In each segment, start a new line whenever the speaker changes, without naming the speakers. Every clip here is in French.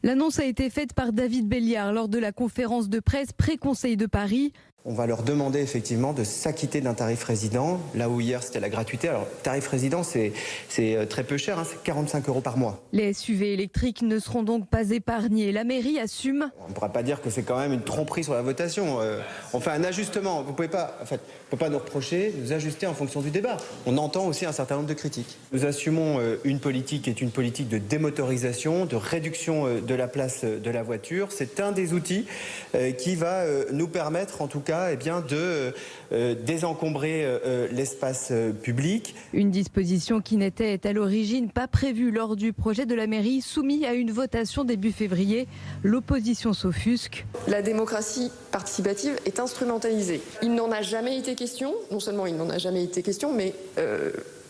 L'annonce a été faite par David Belliard lors de la conférence de presse pré-Conseil de Paris.
On va leur demander effectivement de s'acquitter d'un tarif résident, là où hier c'était la gratuité. Alors, tarif résident, c'est très peu cher, c'est 45 € par mois.
Les SUV électriques ne seront donc pas épargnés. La mairie assume.
On ne pourra pas dire que c'est quand même une tromperie sur la votation. On fait un ajustement. Vous ne pouvez pas, nous reprocher, nous ajuster en fonction du débat. On entend aussi un certain nombre de critiques. Nous assumons une politique qui est une politique de démotorisation, de réduction de la place de la voiture. C'est un des outils qui va nous permettre, en tout cas, de désencombrer l'espace public.
Une disposition qui n'était à l'origine pas prévue lors du projet de la mairie soumis à une votation début février. L'opposition s'offusque.
La démocratie participative est instrumentalisée. Il n'en a jamais été question, non seulement il n'en a jamais été question, mais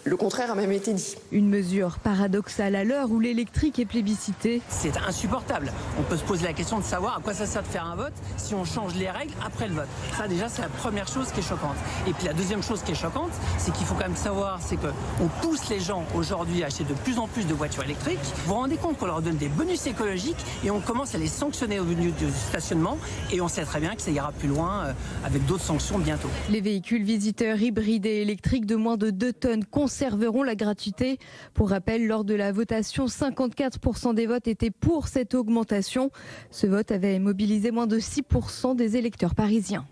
le contraire a même été dit.
Une mesure paradoxale à l'heure où l'électrique est plébiscité.
C'est insupportable. On peut se poser la question de savoir à quoi ça sert de faire un vote si on change les règles après le vote. Ça déjà c'est la première chose qui est choquante. Et puis la deuxième chose qui est choquante, c'est qu'il faut quand même savoir, c'est qu'on pousse les gens aujourd'hui à acheter de plus en plus de voitures électriques. Vous vous rendez compte qu'on leur donne des bonus écologiques et on commence à les sanctionner au niveau du stationnement et on sait très bien que ça ira plus loin avec d'autres sanctions bientôt.
Les véhicules visiteurs hybrides et électriques de moins de 2 tonnes conserveront la gratuité. Pour rappel, lors de la votation, 54% des votes étaient pour cette augmentation. Ce vote avait mobilisé moins de 6% des électeurs parisiens.